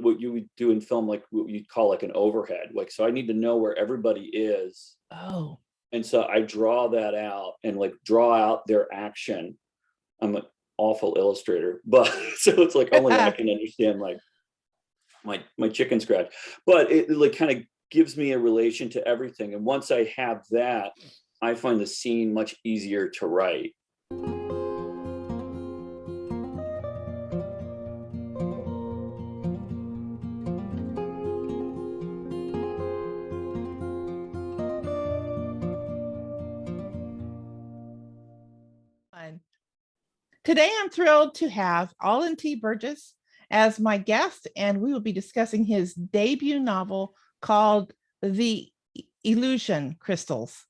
what you would do in film, like what you'd call like an overhead. Like, so I need to know where everybody is. Oh. And so I draw that out and like draw out their action. I'm an awful illustrator, but so it's like only I can understand like my chicken scratch. But it like kind of gives me a relation to everything. And once I have that, I find the scene much easier to write. Today, I'm thrilled to have Alden T. Burgess as my guest, and we will be discussing his debut novel called The Elusion Crystals.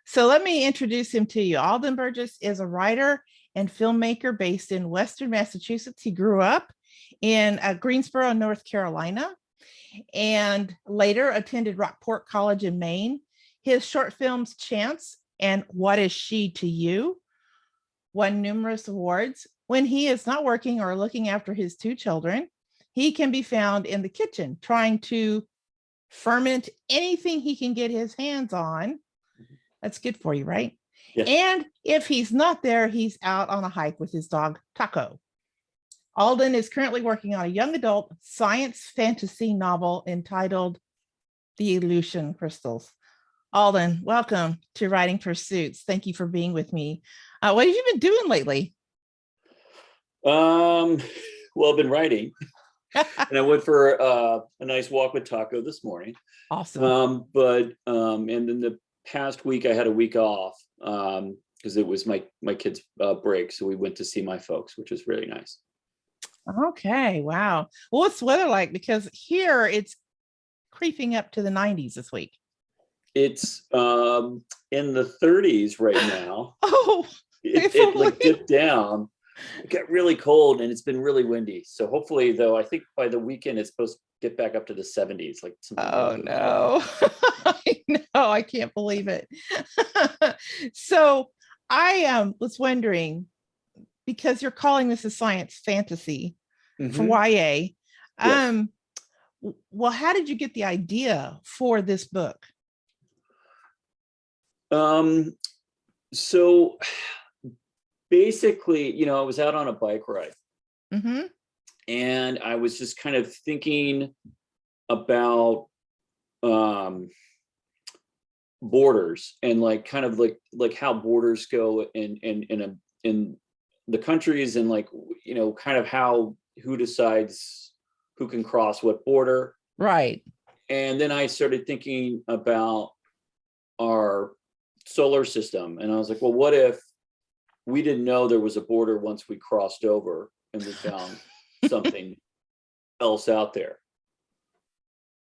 So let me introduce him to you. Alden Burgess is a writer and filmmaker based in Western Massachusetts. He grew up in Greensboro, North Carolina, and later attended Rockport College in Maine. His short films, Chance and What Is She to You, won numerous awards. When he is not working or looking after his two children, he can be found in the kitchen trying to ferment anything he can get his hands on. That's good for you, right? Yes. And if he's not there, he's out on a hike with his dog, Taco. Alden is currently working on a young adult science fantasy novel entitled The Elusion Crystals. Alden, welcome to Writing Pursuits. Thank you for being with me. What have you been doing lately? Well, I've been writing, and I went for a nice walk with Taco this morning. Awesome. And then the past week I had a week off because it was my kids' break, so we went to see my folks, which was really nice. Okay, wow. Well, what's the weather like? Because here it's creeping up to the 90s this week. It's in the 30s right now. Oh, it like dipped down. It got really cold and it's been really windy. So hopefully, though, I think by the weekend it's supposed to get back up to the 70s. Like oh no, I know, I can't believe it. So I was wondering, because you're calling this a science fantasy for YA. Yes. Well, how did you get the idea for this book? So basically, I was out on a bike ride and I was just kind of thinking about borders and like kind of like how borders go in the countries, and like kind of who decides who can cross what border. Right. And then I started thinking about our solar system, and I was like, well, what if we didn't know there was a border once we crossed over and we found something else out there?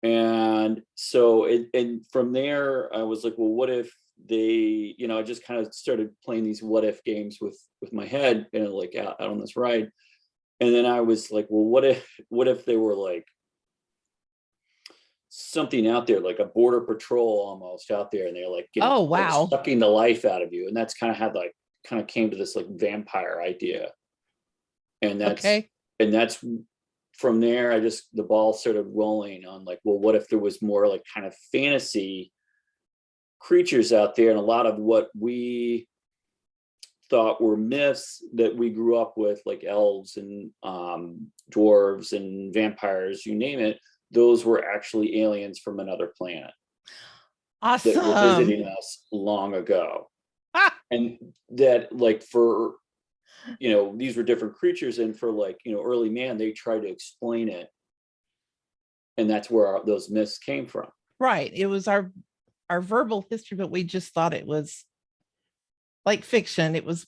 And so and from there I was like, well, what if they, I just kind of started playing these what if games with my head, like out on this ride. And then I was like, well, what if they were like something out there, like a border patrol almost out there, and they're like, oh wow, like sucking the life out of you. And that's kind of how like kind of came to this like vampire idea. And that's from there, the ball started rolling on like, well, what if there was more like kind of fantasy creatures out there, and a lot of what we thought were myths that we grew up with, like elves and dwarves and vampires, you name it, those were actually aliens from another planet. Awesome. That were visiting us long ago. And that like for these were different creatures, and for like early man, they tried to explain it, and that's where those myths came from. Right. It was our verbal history, but we just thought it was like fiction. It was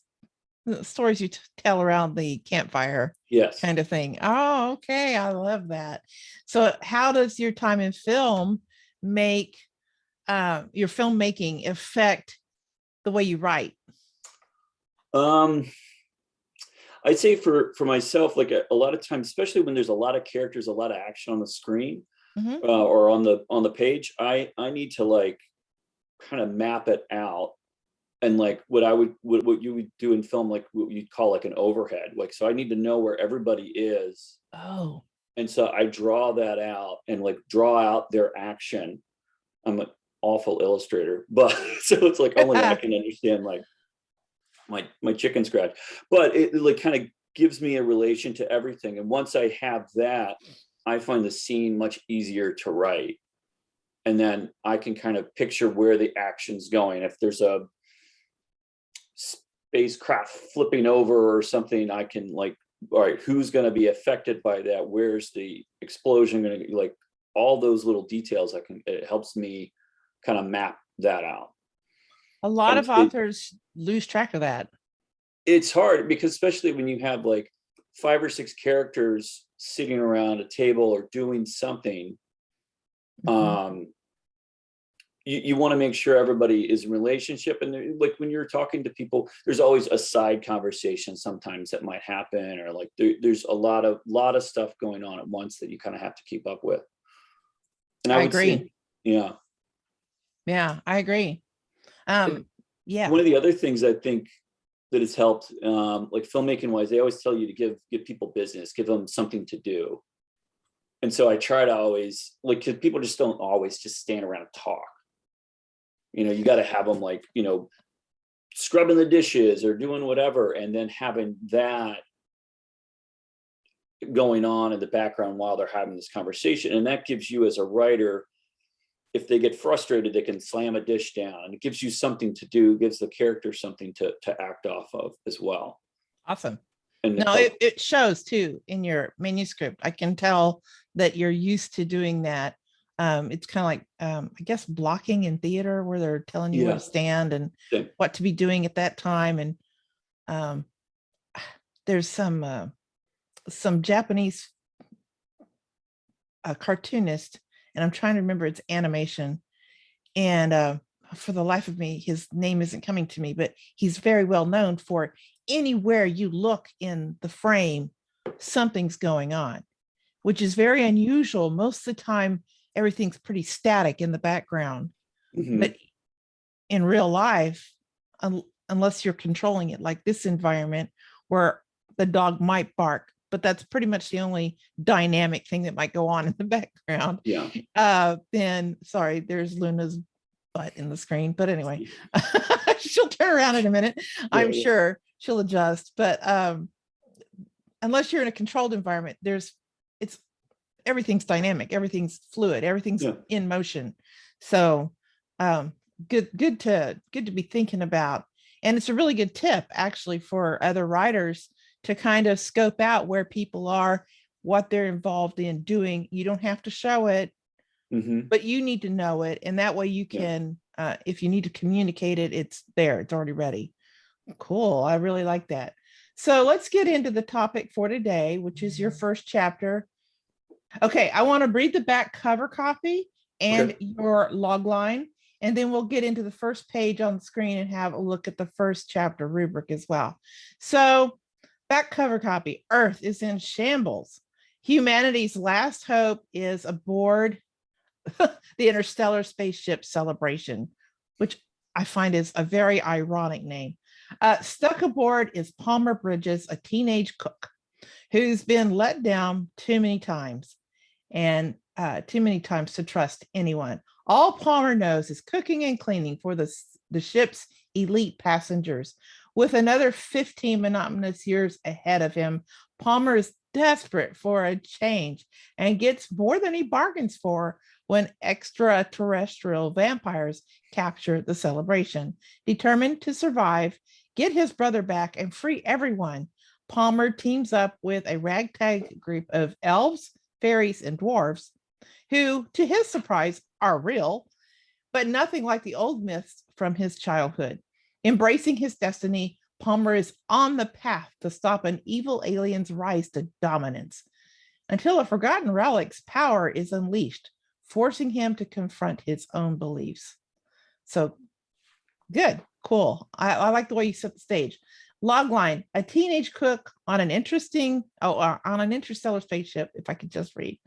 stories you tell around the campfire. Yes. Kind of thing. Oh, okay. I love that. So how does your time in film make your filmmaking affect the way you write? I'd say for myself, like a lot of times, especially when there's a lot of characters, a lot of action on the screen or on the page, I need to like kind of map it out. And like what you would do in film, like what you'd call like an overhead. Like, so I need to know where everybody is. Oh. And so I draw that out and like draw out their action. I'm an awful illustrator, but so it's like only I can understand like my chicken scratch, but it like kind of gives me a relation to everything. And once I have that, I find the scene much easier to write. And then I can kind of picture where the action's going. If there's a spacecraft flipping over or something, I can like, all right, who's going to be affected by that? Where's the explosion going to be? Like all those little details, it helps me kind of map that out. A lot of authors lose track of that. It's hard because especially when you have like 5 or 6 characters sitting around a table or doing something, you want to make sure everybody is in relationship. And like when you're talking to people, there's always a side conversation sometimes that might happen, or like there's a lot of stuff going on at once that you kind of have to keep up with. And I would agree. say, yeah. Yeah, I agree. Yeah. One of the other things I think that has helped, like filmmaking wise, they always tell you to give people business, give them something to do. And so I try to always, like, because people just don't always just stand around and talk. You know, you got to have them like, you know, scrubbing the dishes or doing whatever, and then having that going on in the background while they're having this conversation. And that gives you as a writer, if they get frustrated, they can slam a dish down, and it gives you something to do, gives the character something to act off of as well. Awesome. And no, it shows too in your manuscript. I can tell that you're used to doing that. It's kind of like, I guess, blocking in theater where they're telling you where to stand and what to be doing at that time. And there's some Japanese cartoonist, and I'm trying to remember its animation. And for the life of me, his name isn't coming to me, but he's very well known for anywhere you look in the frame, something's going on, which is very unusual. Most of the time, everything's pretty static in the background. But in real life, unless you're controlling it, like this environment where the dog might bark, but that's pretty much the only dynamic thing that might go on in the background. Yeah. Then, sorry, there's Luna's butt in the screen, but anyway, she'll turn around in a minute. I'm sure she'll adjust. But unless you're in a controlled environment, everything's dynamic, everything's fluid, everything's in motion. So good to be thinking about. And it's a really good tip actually for other writers to kind of scope out where people are, what they're involved in doing. You don't have to show it, but you need to know it. And that way you can, if you need to communicate it, it's there, it's already ready. Cool. I really like that. So let's get into the topic for today, which is your first chapter. Okay, I want to read the back cover copy and your log line, and then we'll get into the first page on the screen and have a look at the first chapter rubric as well. So back cover copy, Earth is in shambles. Humanity's last hope is aboard the interstellar spaceship Celebration, which I find is a very ironic name. Stuck aboard is Palmer Bridges, a teenage cook who's been let down too many times, and too many times to trust anyone. All Palmer knows is cooking and cleaning for the ship's elite passengers. With another 15 monotonous years ahead of him, Palmer is desperate for a change and gets more than he bargains for when extraterrestrial vampires capture the Celebration. Determined to survive, get his brother back, and free everyone, Palmer teams up with a ragtag group of elves, fairies, and dwarves who, to his surprise, are real, but nothing like the old myths from his childhood. Embracing his destiny, Palmer is on the path to stop an evil alien's rise to dominance until a forgotten relic's power is unleashed, forcing him to confront his own beliefs. So good, cool. I like the way you set the stage. Logline: a teenage cook on an interstellar spaceship, if I could just read,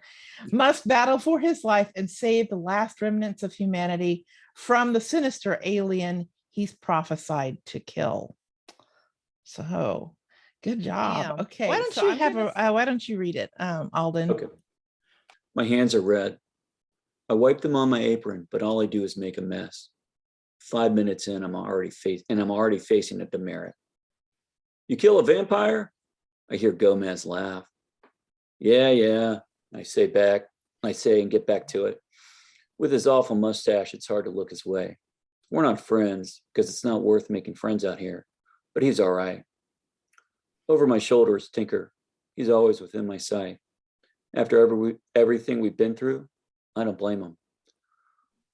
must battle for his life and save the last remnants of humanity from the sinister alien he's prophesied to kill. So good job. Okay, why don't you read it, Alden? Okay. My hands are red. I wipe them on my apron, but all I do is make a mess. 5 minutes in, I'm already facing a demerit. You kill a vampire? I hear Gomez laugh. Yeah, I say and get back to it. With his awful mustache, it's hard to look his way. We're not friends because it's not worth making friends out here, but he's all right. Over my shoulder is Tinker. He's always within my sight. After everything we've been through, I don't blame him.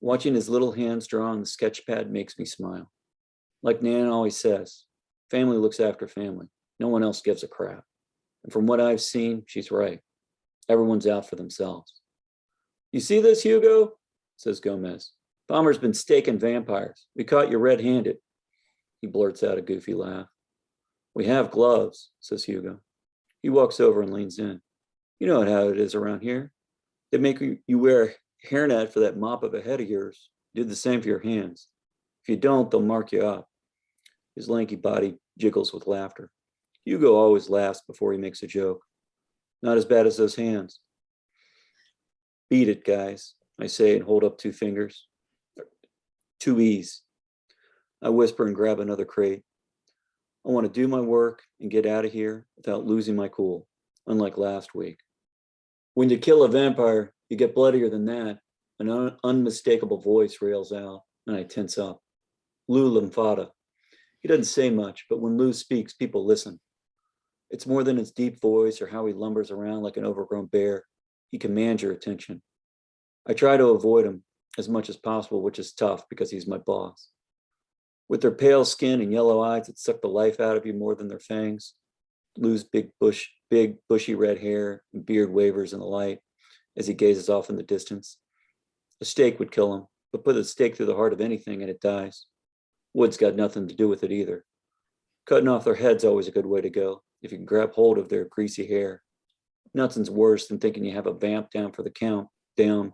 Watching his little hands draw on the sketch pad makes me smile. Like Nan always says, family looks after family. No one else gives a crap. And from what I've seen, she's right. Everyone's out for themselves. You see this, Hugo? Says Gomez. Bomber's been staking vampires. We caught you red-handed. He blurts out a goofy laugh. We have gloves, says Hugo. He walks over and leans in. You know how it is around here. They make you wear a hairnet for that mop of a head of yours. Do the same for your hands. If you don't, they'll mark you up. His lanky body jiggles with laughter. Hugo always laughs before he makes a joke. Not as bad as those hands. Beat it, guys, I say and hold up 2 fingers. 2 E's. I whisper and grab another crate. I want to do my work and get out of here without losing my cool, unlike last week. When you kill a vampire, you get bloodier than that. An unmistakable voice rails out, and I tense up. Lou Lymphata. He doesn't say much, but when Lou speaks, people listen. It's more than his deep voice or how he lumbers around like an overgrown bear. He commands your attention. I try to avoid him as much as possible, which is tough because he's my boss. With their pale skin and yellow eyes that suck the life out of you more than their fangs, Lou's big bushy red hair and beard wavers in the light as he gazes off in the distance. A stake would kill him, but put a stake through the heart of anything and it dies. Wood's got nothing to do with it either. Cutting off their head's always a good way to go, if you can grab hold of their greasy hair. Nothing's worse than thinking you have a vamp down for the count, and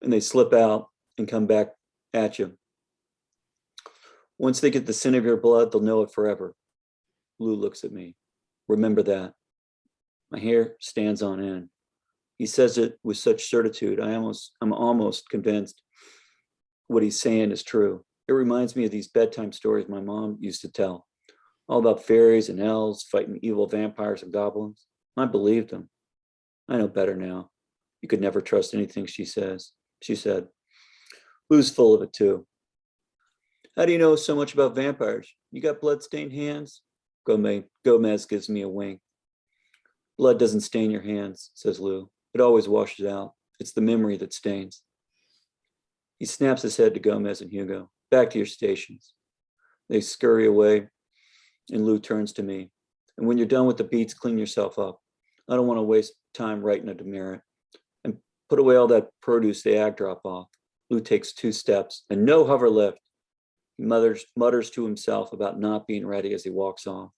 they slip out and come back at you. Once they get the scent of your blood, they'll know it forever. Lou looks at me. Remember that. My hair stands on end. He says it with such certitude, I'm almost convinced what he's saying is true. It reminds me of these bedtime stories my mom used to tell, all about fairies and elves fighting evil vampires and goblins. I believed them. I know better now. You could never trust anything she said. Lou's full of it too. How do you know so much about vampires? You got blood-stained hands? Gomez gives me a wink. Blood doesn't stain your hands, says Lou. It always washes out. It's the memory that stains. He snaps his head to Gomez and Hugo. Back to your stations. They scurry away, and Lou turns to me. And when you're done with the beats, clean yourself up. I don't want to waste time writing a demerit. And put away all that produce the ag drop off. Lou takes 2 steps, and no hover lift. He mutters to himself about not being ready as he walks off.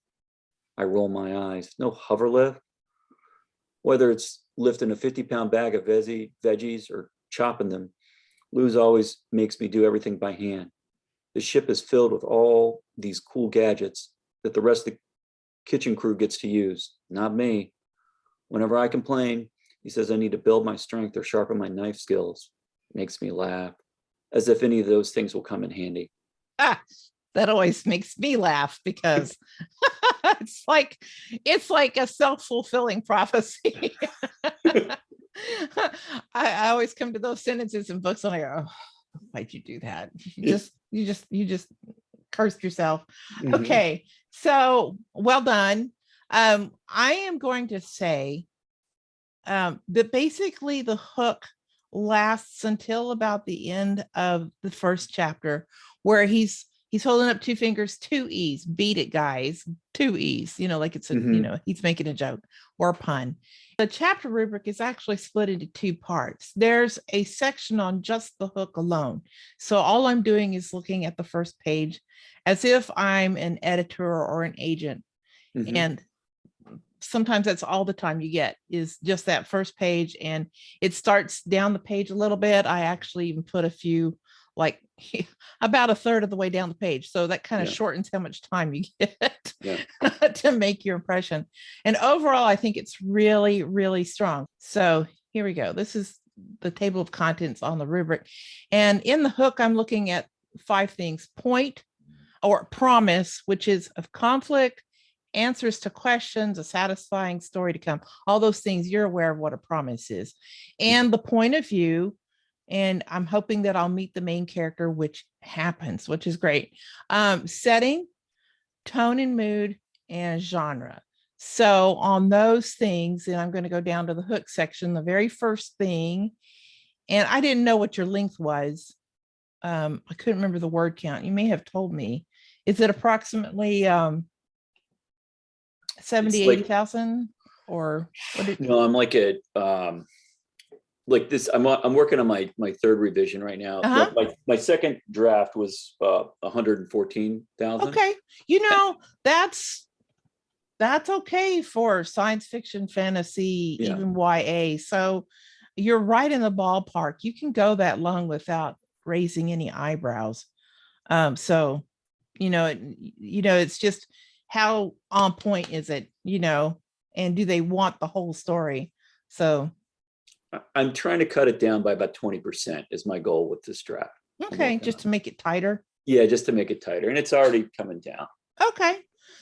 I roll my eyes. No hover lift? Whether it's lifting a 50-pound bag of veggies or chopping them, Lou's always makes me do everything by hand. The ship is filled with all these cool gadgets that the rest of the kitchen crew gets to use, not me. Whenever I complain, he says I need to build my strength or sharpen my knife skills. It makes me laugh, as if any of those things will come in handy. That always makes me laugh because it's like a self-fulfilling prophecy. I always come to those sentences in books and I go, oh, why'd you do that? You just cursed yourself. Mm-hmm. Okay, so well done. I am going to say that basically the hook lasts until about the end of the first chapter, where he's holding up 2 fingers, 2 E's. Beat it, guys. 2 E's. Like it's a he's making a joke or a pun. The chapter rubric is actually split into 2 parts. There's a section on just the hook alone. So all I'm doing is looking at the first page as if I'm an editor or an agent. Mm-hmm. And sometimes that's all the time you get is just that first page, and it starts down the page a little bit. I actually even put a few, like about a third of the way down the page. So that kind of shortens how much time you get to make your impression. And overall, I think it's really, really strong. So here we go. This is the table of contents on the rubric. And in the hook, I'm looking at 5 things: point or promise, which is of conflict, answers to questions, a satisfying story to come, all those things. You're aware of what a promise is, and the point of view. And I'm hoping that I'll meet the main character, which happens, which is great. Setting, tone and mood, and genre. So on those things, and I'm going to go down to the hook section, the very first thing, and I didn't know what your length was. I couldn't remember the word count. You may have told me. Is it approximately 70, 80,000 or what? No, I'm like at like this. I'm working on my third revision right now. My second draft was 114,000. Okay, that's okay for science fiction, fantasy, even YA. So you're right in the ballpark. You can go that long without raising any eyebrows. So it's just how on point is it, and do they want the whole story? So I'm trying to cut it down by about 20% is my goal with this draft. Okay, just to make it tighter. Yeah, just to make it tighter, and it's already coming down. Okay,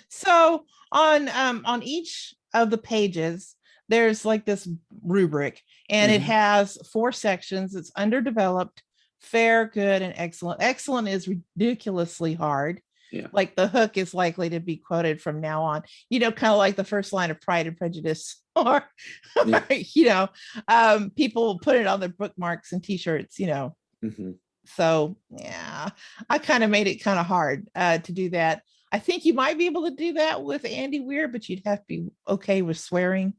so on each of the pages, there's like this rubric, and it has 4 sections. It's underdeveloped, fair, good, and excellent. Excellent is ridiculously hard. Yeah. Like the hook is likely to be quoted from now on, kind of like the first line of Pride and Prejudice, or, people put it on their bookmarks and t-shirts, So yeah, I kind of made it kind of hard to do that. I think you might be able to do that with Andy Weir, but you'd have to be okay with swearing.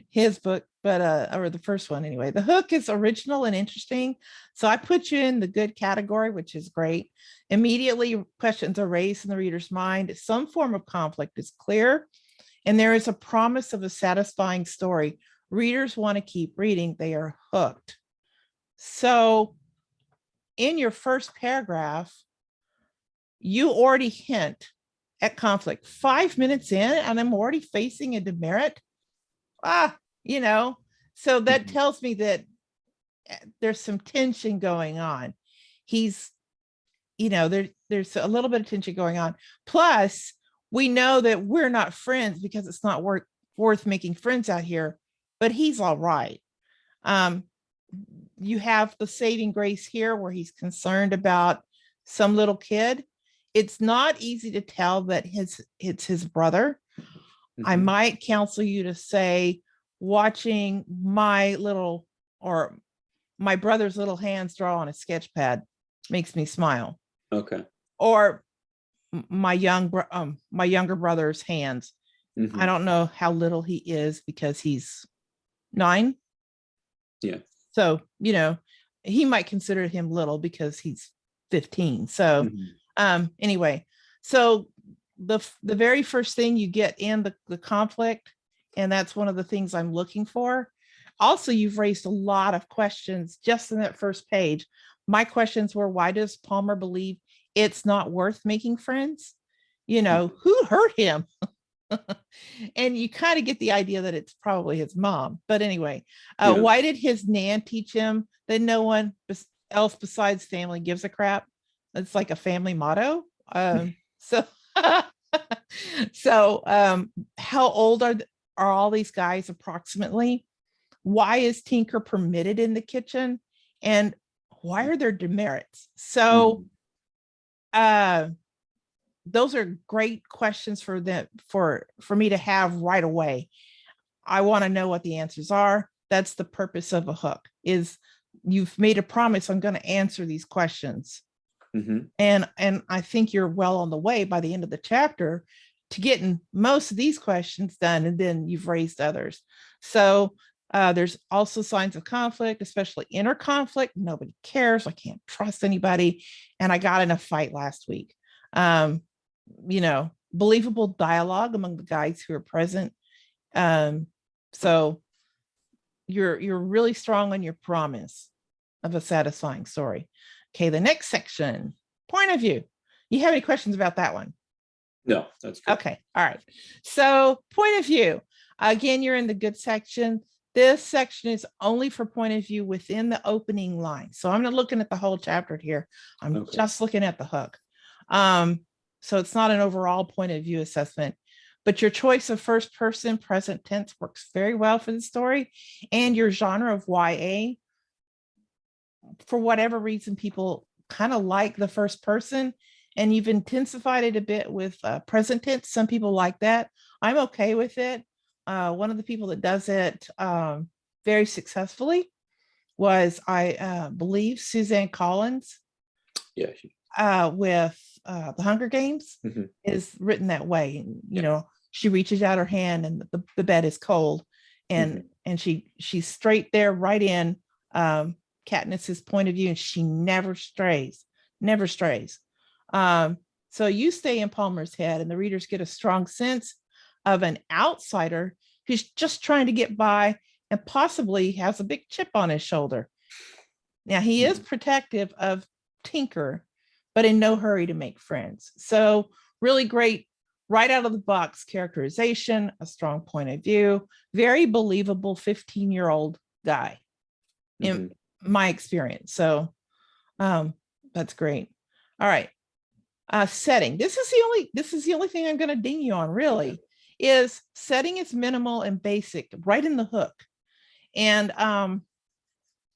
His book, but or the first one anyway. The hook is original and interesting, so I put you in the good category, which is great. Immediately questions are raised in the reader's mind. Some form of conflict is clear, and there is a promise of a satisfying story. Readers want to keep reading. They are hooked. So in your first paragraph, you already hint at conflict. 5 minutes in, and I'm already facing a demerit. So that tells me that there's some tension going on. He's, there's a little bit of tension going on. Plus, we know that we're not friends because it's not worth making friends out here, but he's all right. You have the saving grace here where he's concerned about some little kid. It's not easy to tell that it's his brother. I might counsel you to say, watching my brother's little hands draw on a sketch pad makes me smile. Okay. Or my younger brother's hands. I don't know how little he is because he's 9. Yeah. So, he might consider him little because he's 15. So anyway, so the very first thing you get in the conflict, and that's one of the things I'm looking for. Also, you've raised a lot of questions just in that first page. My questions were, why does Palmer believe it's not worth making friends? Who hurt him? And you kind of get the idea that it's probably his mom. But anyway, why did his nan teach him that no one else besides family gives a crap? It's like a family motto. So how old are all these guys approximately? Why is Tinker permitted in the kitchen? And why are there demerits? So those are great questions for me to have right away. I want to know what the answers are. That's the purpose of a hook, is you've made a promise, I'm going to answer these questions. And I think you're well on the way by the end of the chapter to getting most of these questions done, and then you've raised others. So there's also signs of conflict, especially inner conflict. Nobody cares. I can't trust anybody. And I got in a fight last week. Believable dialogue among the guys who are present. So you're really strong on your promise of a satisfying story. Okay, the next section, point of view. You have any questions about that one? No, that's good. Okay, all right. So point of view. Again, you're in the good section. This section is only for point of view within the opening line. So I'm not looking at the whole chapter here. I'm just looking at the hook. So it's not an overall point of view assessment, but your choice of first person present tense works very well for the story, and your genre of YA. For whatever reason, people kind of like the first person, and you've intensified it a bit with present tense. Some people like that. I'm okay with it. One of the people that does it very successfully was, I believe, Suzanne Collins. Yeah. With the Hunger Games is written that way. You know, she reaches out her hand and the bed is cold, and she's straight there, right in Katniss's point of view, and she never strays. So you stay in Palmer's head, and the readers get a strong sense of an outsider who's just trying to get by and possibly has a big chip on his shoulder. Now, he is protective of Tinker, but in no hurry to make friends. So really great, right out of the box characterization, a strong point of view, very believable 15-year-old guy in my experience. So that's great. All right. Setting. This is the only thing I'm going to ding you on, really, is setting is minimal and basic, right in the hook. And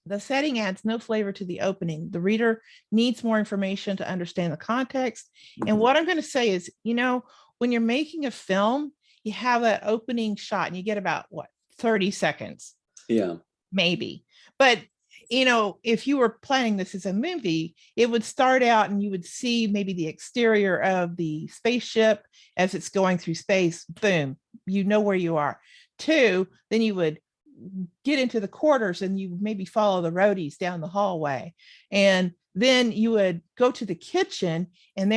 the setting adds no flavor to the opening. The reader needs more information to understand the context. And what I'm going to say is, you know, when you're making a film, you have that opening shot and you get about 30 seconds. Yeah. Maybe. But you know, if you were planning this as a movie, it would start out and you would see maybe the exterior of the spaceship as it's going through space. Boom, you know where you are. 2, then you would get into the quarters and you maybe follow the roadies down the hallway. And then you would go to the kitchen and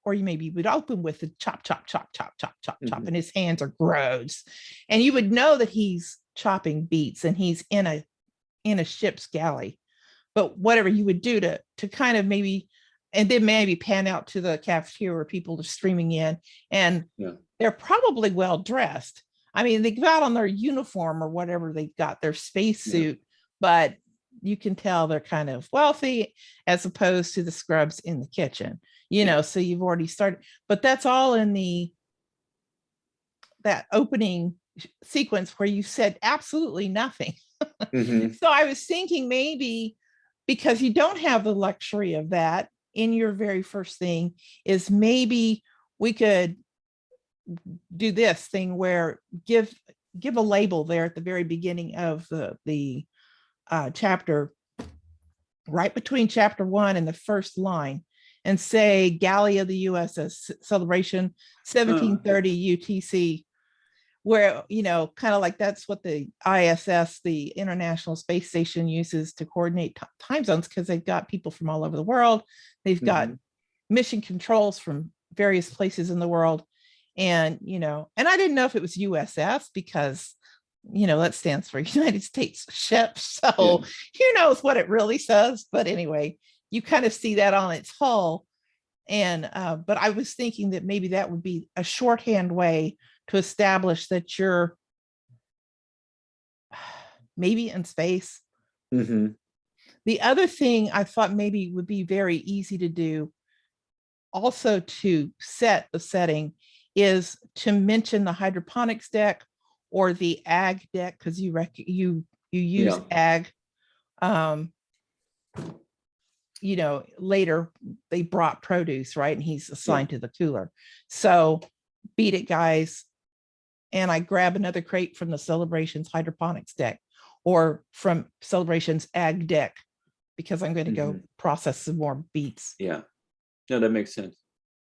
or you maybe would open with the chop, and his hands are gross. And you would know that he's chopping beets and he's in a ship's galley. But whatever you would do to kind of maybe, and then maybe pan out to the cafeteria where people are streaming in, and they're probably well dressed. I mean, they go out on their uniform or whatever they've got, their spacesuit, but you can tell they're kind of wealthy as opposed to the scrubs in the kitchen, you know, so you've already started, but that's all in that opening sequence where you said absolutely nothing. So I was thinking maybe because you don't have the luxury of that in your very first thing, is maybe we could do this thing where give a label there at the very beginning of the chapter, right between chapter 1 and the first line, and say Galley of the USS Celebration 1730 UTC, where, you know, kind of like that's what the ISS, the International Space Station, uses to coordinate time zones, because they've got people from all over the world. They've got mission controls from various places in the world. And, you know, and I didn't know if it was USS because, you know, that stands for United States Ship. So who knows what it really says. But anyway, you kind of see that on its hull. And, but I was thinking that maybe that would be a shorthand way to establish that you're maybe in space. The other thing I thought maybe would be very easy to do also to set the setting is to mention the hydroponics deck or the ag deck, because you use ag. You know, later they brought produce, right? And he's assigned to the cooler. So beat it, guys. And I grab another crate from the Celebrations hydroponics deck or from Celebrations ag deck, because I'm going to go process some more beets. Yeah. No, that makes sense.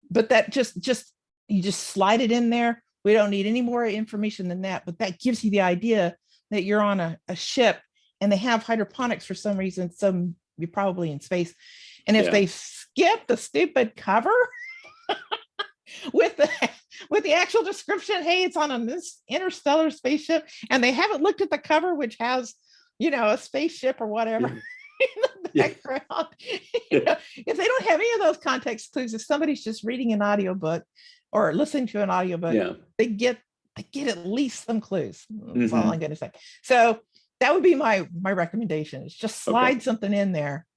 But that you just slide it in there. We don't need any more information than that, but that gives you the idea that you're on a ship and they have hydroponics for some reason. So you're probably in space. And if they skip the stupid cover with the actual description, hey, it's on this interstellar spaceship, and they haven't looked at the cover, which has, you know, a spaceship or whatever in the background. You know, if they don't have any of those context clues, if somebody's just reading an audiobook or listening to an audiobook, they get like get at least some clues. That's all I'm going to say. So that would be my recommendation, is just slide something in there,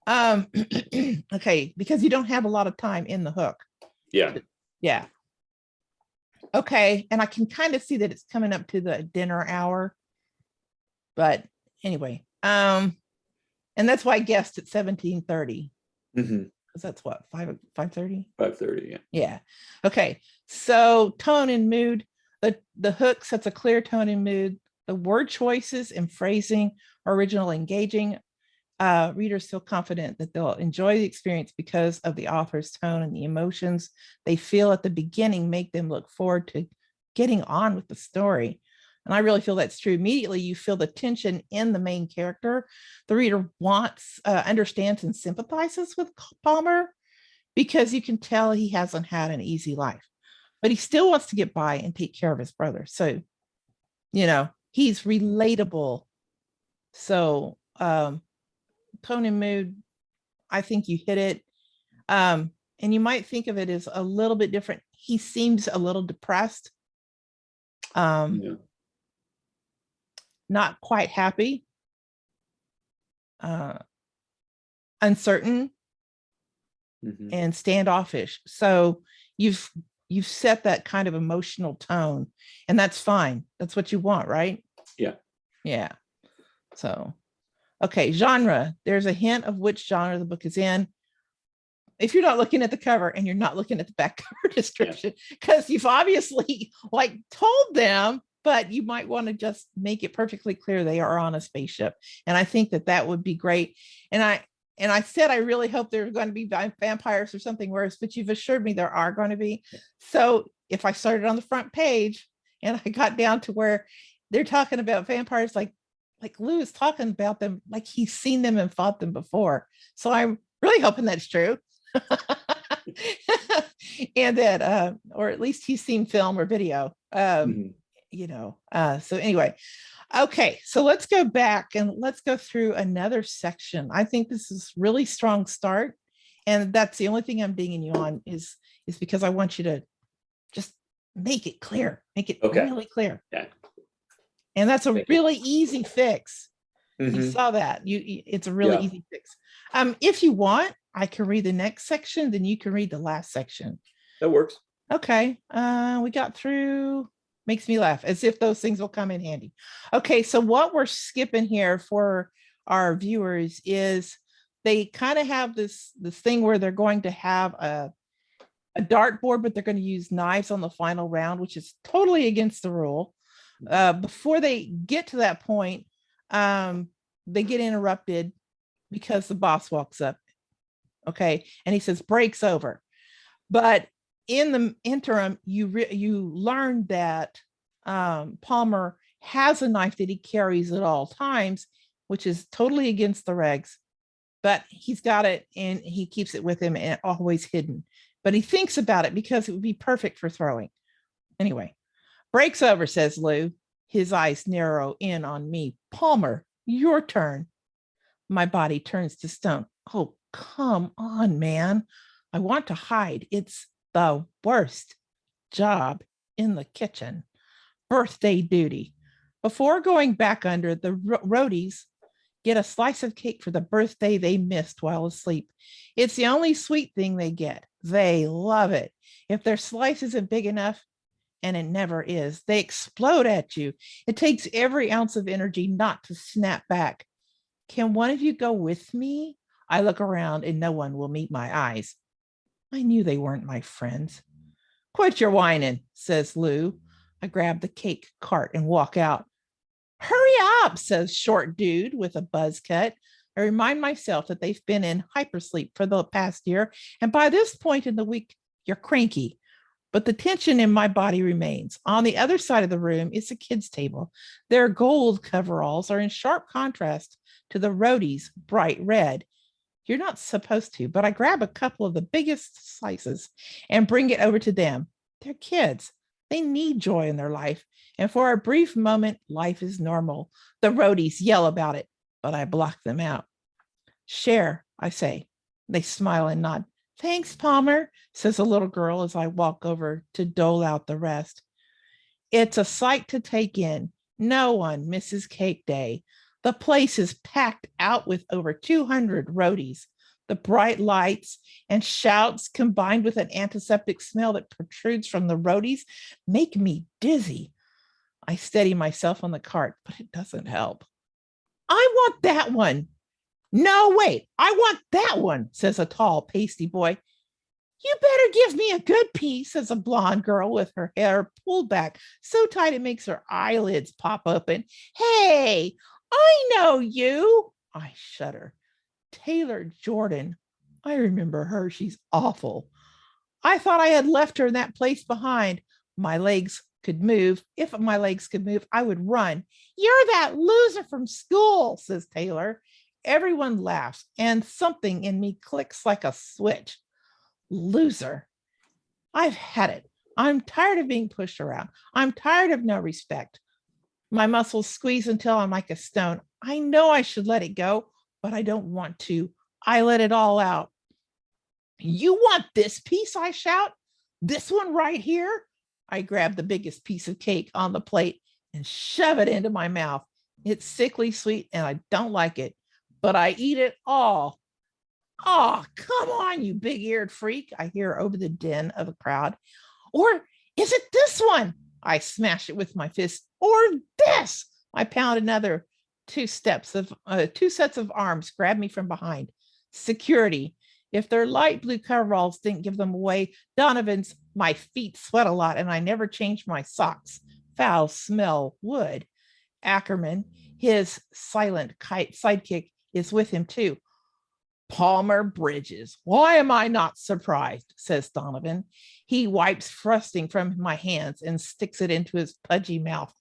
okay, because you don't have a lot of time in the hook. Yeah. Okay, and I can kind of see that it's coming up to the dinner hour, but anyway, and that's why I guessed at 17:30. Because that's what, 5:30? 5:30, yeah. Okay, so tone and mood. The hook sets a clear tone and mood. The word choices and phrasing are original, engaging. Readers feel confident that they'll enjoy the experience because of the author's tone, and the emotions they feel at the beginning make them look forward to getting on with the story. And I really feel that's true. Immediately, you feel the tension in the main character. The reader understands and sympathizes with Palmer, because you can tell he hasn't had an easy life, but he still wants to get by and take care of his brother. So, he's relatable. So, tone and mood, I think you hit it. And you might think of it as a little bit different. He seems a little depressed. Not quite happy, uncertain, and standoffish. So you've set that kind of emotional tone, and that's fine. That's what you want, right? Yeah. So, okay, genre. There's a hint of which genre the book is in. If you're not looking at the cover and you're not looking at the back cover description, because you've obviously told them, but you might want to just make it perfectly clear they are on a spaceship. And I think that would be great. And I said, I really hope there's going to be vampires or something worse, but you've assured me there are going to be. So if I started on the front page and I got down to where they're talking about vampires, like Lou is talking about them, like he's seen them and fought them before. So I'm really hoping that's true. And that, or at least he's seen film or video, so anyway, okay, so let's go back and let's go through another section. I think this is really strong start, and that's the only thing I'm dinging you on is because I want you to just make it clear, make it really clear. And that's a really easy fix. You saw that. It's a really easy fix. If you want, I can read the next section, then you can read the last section. That works. Okay. We got through. Makes me laugh, as if those things will come in handy. Okay, so what we're skipping here for our viewers is they kind of have this thing where they're going to have a dartboard, but they're going to use knives on the final round, which is totally against the rule. Before they get to that point, they get interrupted because the boss walks up. Okay, and he says, break's over. But in the interim, you learn that Palmer has a knife that he carries at all times, which is totally against the regs, but he's got it and he keeps it with him and always hidden. But he thinks about it because it would be perfect for throwing. Anyway, break's over, says Lou. His eyes narrow in on me. Palmer, your turn. My body turns to stone. Oh, come on, man. I want to hide. It's the worst job in the kitchen. Birthday duty. Before going back under, the roadies get a slice of cake for the birthday they missed while asleep. It's the only sweet thing they get. They love it. If their slice isn't big enough, and it never is, they explode at you. It takes every ounce of energy not to snap back. Can one of you go with me? I look around and no one will meet my eyes. I knew they weren't my friends. Quit your whining, says Lou. I grab the cake cart and walk out. Hurry up, says short dude with a buzz cut. I remind myself that they've been in hypersleep for the past year, and by this point in the week, you're cranky. But the tension in my body remains. On the other side of the room is a kid's table. Their gold coveralls are in sharp contrast to the roadies' bright red. You're not supposed to, but I grab a couple of the biggest slices and bring it over to them. They're kids. They need joy in their life. And for a brief moment, life is normal. The roadies yell about it, but I block them out. Share, I say. They smile and nod. Thanks, Palmer, says a little girl as I walk over to dole out the rest. It's a sight to take in. No one misses cake day. The place is packed out with over 200 roadies. The bright lights and shouts combined with an antiseptic smell that protrudes from the roadies make me dizzy. I steady myself on the cart, but it doesn't help. I want that one. No, wait, I want that one, says a tall, pasty boy. You better give me a good piece, says a blonde girl with her hair pulled back so tight it makes her eyelids pop open. Hey, I know you. I shudder. Taylor Jordan. I remember her. She's awful. I thought I had left her in that place behind. My legs could move. If my legs could move, I would run. You're that loser from school, says Taylor. Everyone laughs, and something in me clicks like a switch. Loser. I've had it. I'm tired of being pushed around. I'm tired of no respect. My muscles squeeze until I'm like a stone. I know I should let it go, but I don't want to. I let it all out. You want this piece? I shout. This one right here? I grab the biggest piece of cake on the plate and shove it into my mouth. It's sickly sweet and I don't like it, but I eat it all. Oh, come on, you big-eared freak, I hear over the din of the crowd. Or is it this one? I smash it with my fist. Or this? I pound another. Two sets of arms grab me from behind. Security. If their light blue coveralls didn't give them away, Donovan's, my feet sweat a lot and I never change my socks. Foul smell wood. Ackerman, his silent sidekick, is with him too. Palmer Bridges. Why am I not surprised? Says Donovan. He wipes frosting from my hands and sticks it into his pudgy mouth.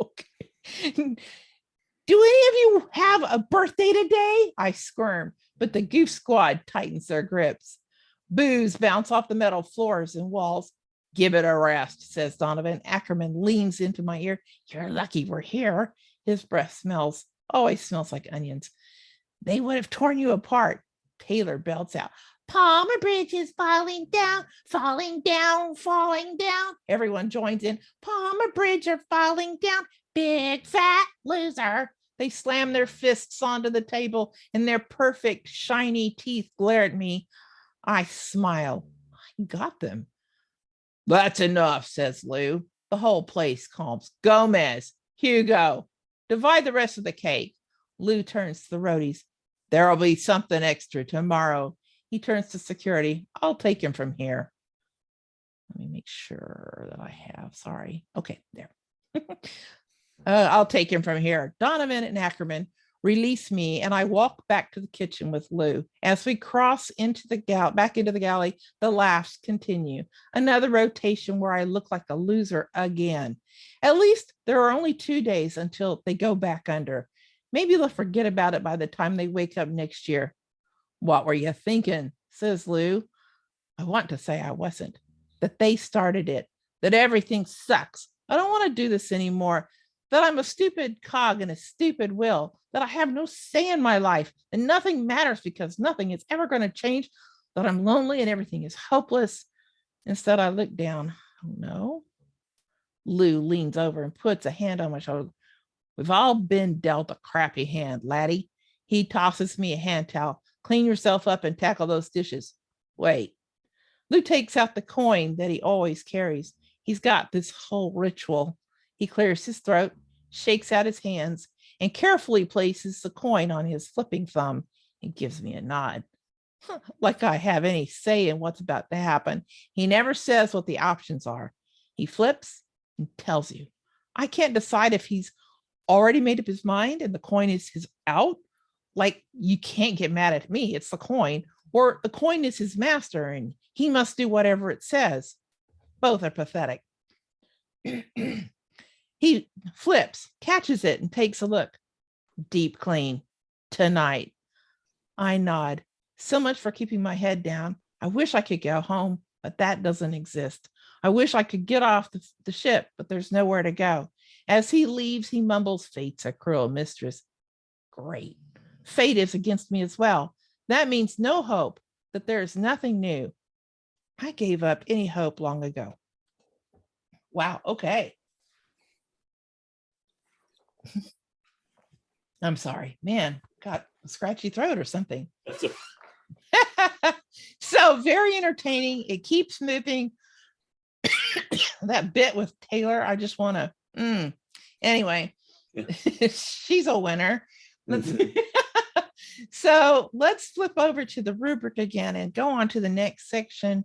Okay. Do any of you have a birthday today? I squirm, but the goof squad tightens their grips. Boos bounce off the metal floors and walls. Give it a rest, says Donovan. Ackerman leans into my ear. You're lucky we're here. His breath always smells like onions. They would have torn you apart. Taylor belts out. Palmer Bridge is falling down, falling down, falling down. Everyone joins in. Palmer Bridge are falling down. Big fat loser. They slam their fists onto the table and their perfect shiny teeth glare at me. I smile. I got them. That's enough, says Lou. The whole place calms. Gomez, Hugo, divide the rest of the cake. Lou turns to the roadies. There'll be something extra tomorrow. He turns to security. I'll take him from here. Let me make sure that I have. Sorry. Okay, there. I'll take him from here. Donovan and Ackerman release me, and I walk back to the kitchen with Lou. As we cross into back into the galley, the laughs continue. Another rotation where I look like a loser again. At least there are only 2 days until they go back under. Maybe they'll forget about it by the time they wake up next year. What were you thinking? Says Lou. I want to say I wasn't. That they started it. That everything sucks. I don't want to do this anymore. That I'm a stupid cog in a stupid wheel. That I have no say in my life. And nothing matters because nothing is ever going to change. That I'm lonely and everything is hopeless. Instead, I look down. Oh no. Lou leans over and puts a hand on my shoulder. We've all been dealt a crappy hand, laddie. He tosses me a hand towel. Clean yourself up and tackle those dishes. Wait. Lou takes out the coin that he always carries. He's got this whole ritual. He clears his throat, shakes out his hands, and carefully places the coin on his flipping thumb and gives me a nod. Like I have any say in what's about to happen. He never says what the options are. He flips and tells you. I can't decide if he's already made up his mind and the coin is his out. Like, you can't get mad at me. It's the coin. Or the coin is his master and he must do whatever it says. Both are pathetic. He flips, catches it, and takes a look. Deep clean. Tonight. I nod. So much for keeping my head down. I wish I could go home, but that doesn't exist. I wish I could get off the ship, but there's nowhere to go. As he leaves, he mumbles, Fate's a cruel mistress. Great. Fate is against me as well. That means no hope, that there is nothing new. I gave up any hope long ago. Wow. Okay. I'm sorry, man, got a scratchy throat or something. So very entertaining. It keeps moving. That bit with Taylor, I just want to, anyway, she's a winner. So let's flip over to the rubric again and go on to the next section.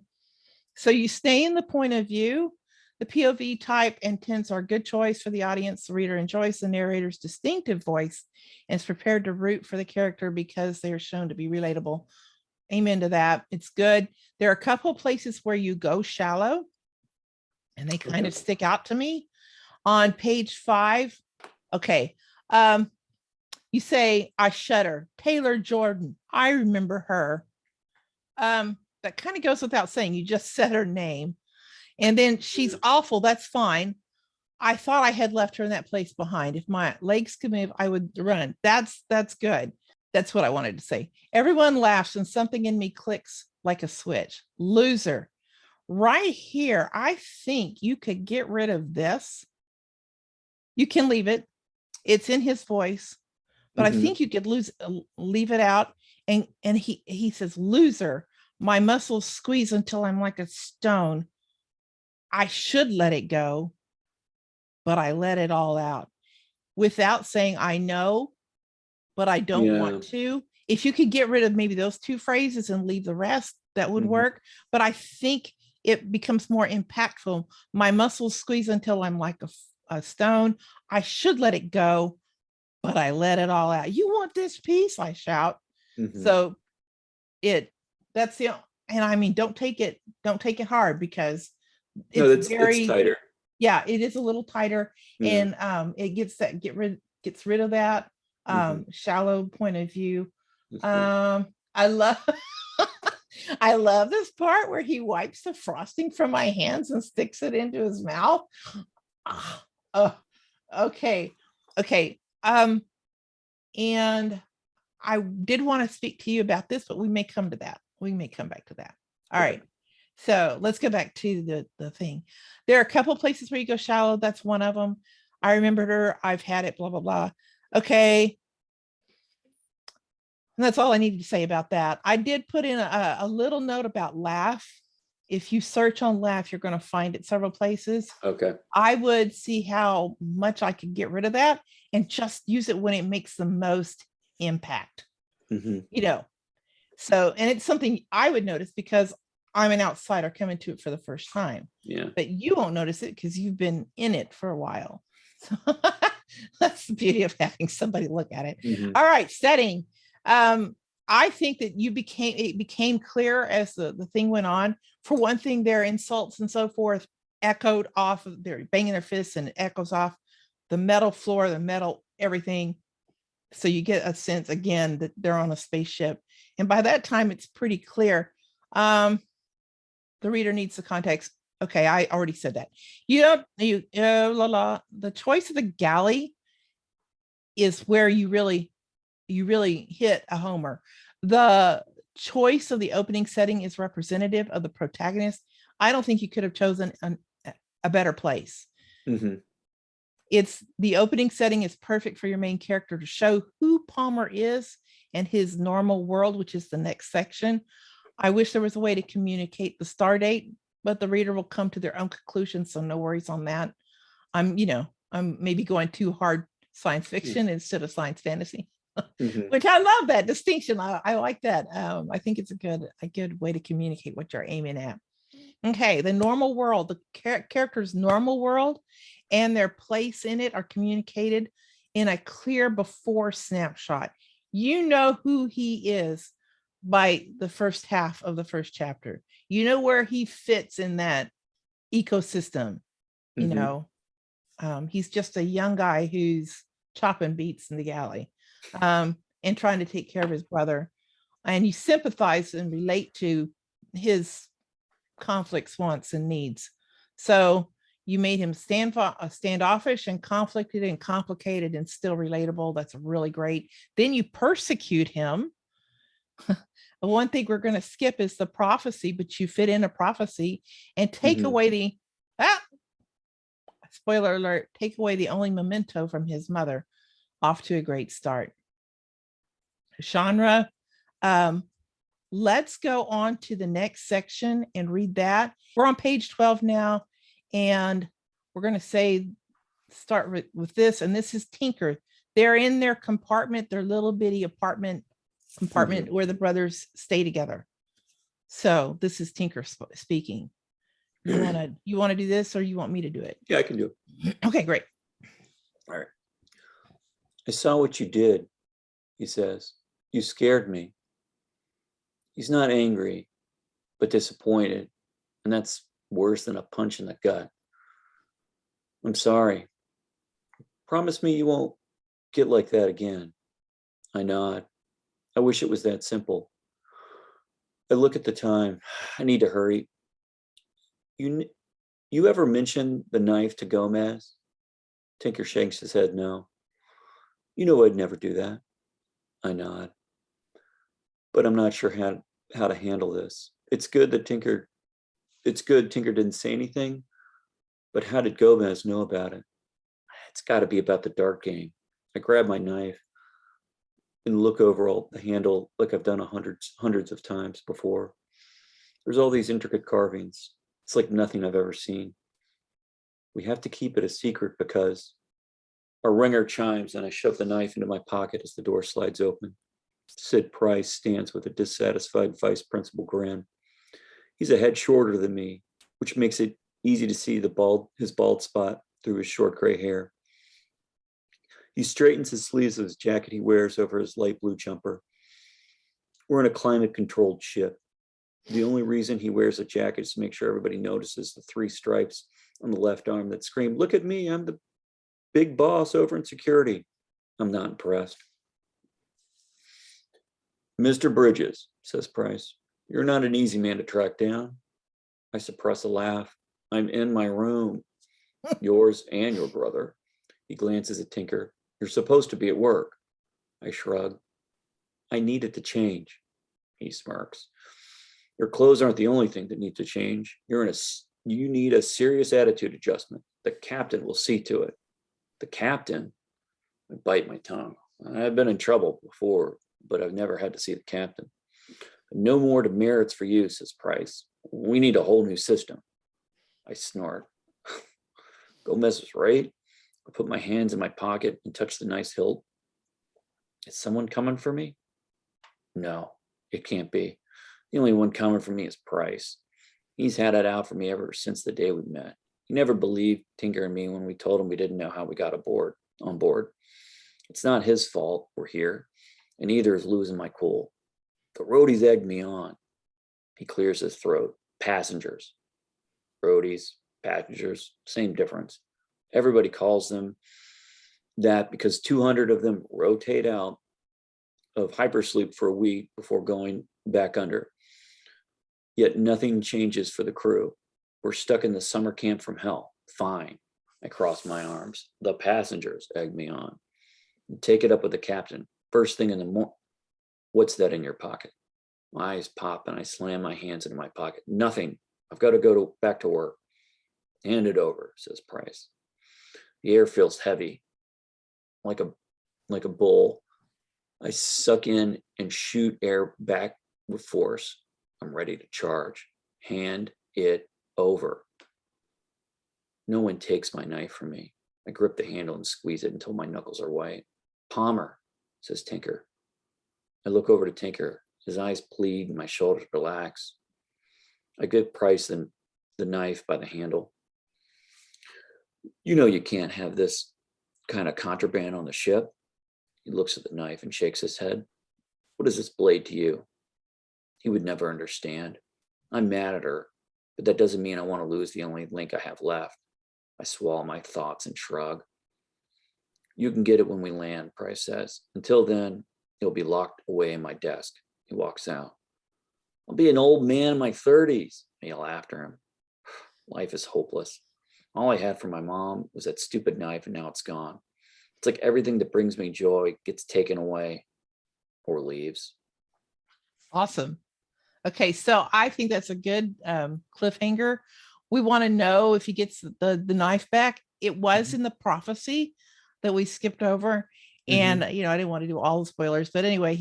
So you stay in the point of view. The POV type and tense are a good choice for the audience. The reader enjoys the narrator's distinctive voice and is prepared to root for the character because they are shown to be relatable. Amen to that. It's good. There are a couple of places where you go shallow and they kind of stick out to me. On page 5, okay. You say, I shudder. Taylor Jordan, I remember her. That kind of goes without saying. You just said her name. And then she's awful. That's fine. I thought I had left her in that place behind. If my legs could move, I would run. That's good. That's what I wanted to say. Everyone laughs and something in me clicks like a switch. Loser. Right here, I think you could get rid of this. You can leave it. It's in his voice, but I think you could leave it out. And he says, loser, my muscles squeeze until I'm like a stone. I should let it go, but I let it all out without saying, I know, but I don't want to. If you could get rid of maybe those 2 phrases and leave the rest, that would work. But I think it becomes more impactful. My muscles squeeze until I'm like a stone. I should let it go, but I let it all out. You want this piece? I shout. So that's the, and I mean, don't take it hard because it's it's tighter. Yeah, it is a little tighter. And it gets rid of that shallow point of view. I love I love this part where he wipes the frosting from my hands and sticks it into his mouth. Okay. And I did want to speak to you about this, but we may come to that. We may come back to that. All right. So let's go back to the thing. There are a couple places where you go shallow. That's one of them. I remembered her. I've had it, blah, blah, blah. Okay. And that's all I needed to say about that. I did put in a little note about laugh. If you search on laugh, you're going to find it several places. Okay. I would see how much I could get rid of that and just use it when it makes the most impact. So, and it's something I would notice because I'm an outsider coming to it for the first time. But you won't notice it because you've been in it for a while. So that's the beauty of having somebody look at it. All right, setting. I think that it became clear as the thing went on. For one thing, their insults and so forth echoed off of their banging their fists, and it echoes off the metal floor, the metal, everything. So you get a sense again that they're on a spaceship. And by that time, it's pretty clear. The reader needs the context. Okay, I already said that. The choice of the galley is where you really hit a homer. The choice of the opening setting is representative of the protagonist. I don't think you could have chosen a better place. It's the opening setting is perfect for your main character to show who Palmer is and his normal world, which is the next section. I wish there was a way to communicate the star date, but the reader will come to their own conclusions, so no worries on that. I'm maybe going too hard science fiction instead of science fantasy. Which I love that distinction. I like that. I think it's a good way to communicate what you're aiming at. Okay, the normal world, the character's normal world and their place in it are communicated in a clear before snapshot. You know who he is by the first half of the first chapter. You know where he fits in that ecosystem. He's just a young guy who's chopping beats in the alley. And trying to take care of his brother, and you sympathize and relate to his conflicts, wants, and needs. So you made him standoffish and conflicted and complicated and still relatable. That's really great. Then you persecute him. The one thing we're going to skip is the prophecy, but you fit in a prophecy and take away spoiler alert, take away the only memento from his mother. Off to a great start. Genre. Let's go on to the next section and read that. We're on page 12 now, and we're going to start with this, and this is Tinker. They're in their compartment, their little bitty apartment compartment where the brothers stay together. So this is Tinker speaking. You want to do this, or you want me to do it? Yeah, I can do it. Okay, great. All right. I saw what you did, he says. You scared me. He's not angry, but disappointed, and that's worse than a punch in the gut. I'm sorry. Promise me you won't get like that again. I nod. I wish it was that simple. I look at the time. I need to hurry. You ever mention the knife to Gomez? Tinker shakes his head no. You know I'd never do that. I nod. But I'm not sure how to handle this. It's good Tinker didn't say anything, but how did Gomez know about it? It's got to be about the dart game. I grab my knife and look over all the handle like I've done hundreds of times before. There's all these intricate carvings. It's like nothing I've ever seen. We have to keep it a secret because our ringer chimes and I shove the knife into my pocket as the door slides open. Sid Price stands with a dissatisfied vice principal grin. He's a head shorter than me, which makes it easy to see his bald spot through his short gray hair. He straightens the sleeves of his jacket he wears over his light blue jumper. We're in a climate-controlled ship. The only reason he wears a jacket is to make sure everybody notices the 3 stripes on the left arm that scream, "Look at me, I'm the big boss over in security." I'm not impressed. Mr. Burgess, says Price, you're not an easy man to track down. I suppress a laugh. I'm in my room. Yours and your brother. He glances at Tinker. You're supposed to be at work. I shrug. I need it to change. He smirks. Your clothes aren't the only thing that need to change. You need a serious attitude adjustment. The captain will see to it. The captain? I bite my tongue. I've been in trouble before, but I've never had to see the captain. No more demerits for you, says Price. We need a whole new system. I snort. Gomez was right. I put my hands in my pocket and touch the nice hilt. Is someone coming for me? No, it can't be. The only one coming for me is Price. He's had it out for me ever since the day we met. He never believed Tinker and me when we told him we didn't know how we got on board. It's not his fault we're here, and neither is losing my cool. The roadies egged me on. He clears his throat. Passengers. Roadies, passengers, same difference. Everybody calls them that because 200 of them rotate out of hypersleep for a week before going back under. Yet nothing changes for the crew. We're stuck in the summer camp from hell. Fine. I cross my arms. The passengers egg me on. Take it up with the captain. First thing in the morning. What's that in your pocket? My eyes pop and I slam my hands into my pocket. Nothing. I've got to go back to work. Hand it over, says Price. The air feels heavy, like a bowl. I suck in and shoot air back with force. I'm ready to charge. Hand it over. No one takes my knife from me. I grip the handle and squeeze it until my knuckles are white. Palmer, says Tinker. I look over to Tinker. His eyes plead and my shoulders relax. I give Price the knife by the handle. You know you can't have this kind of contraband on the ship. He looks at the knife and shakes his head. What is this blade to you? He would never understand. I'm mad at her, but that doesn't mean I want to lose the only link I have left. I swallow my thoughts and shrug. You can get it when we land, Price says. Until then, it'll be locked away in my desk. He walks out. I'll be an old man in my 30s. I yell after him. Life is hopeless. All I had from my mom was that stupid knife, and now it's gone. It's like everything that brings me joy gets taken away or leaves. Awesome. Okay, so I think that's a good cliffhanger. We want to know if he gets the knife back. it was in the prophecy that we skipped over. And, I didn't want to do all the spoilers, but anyway,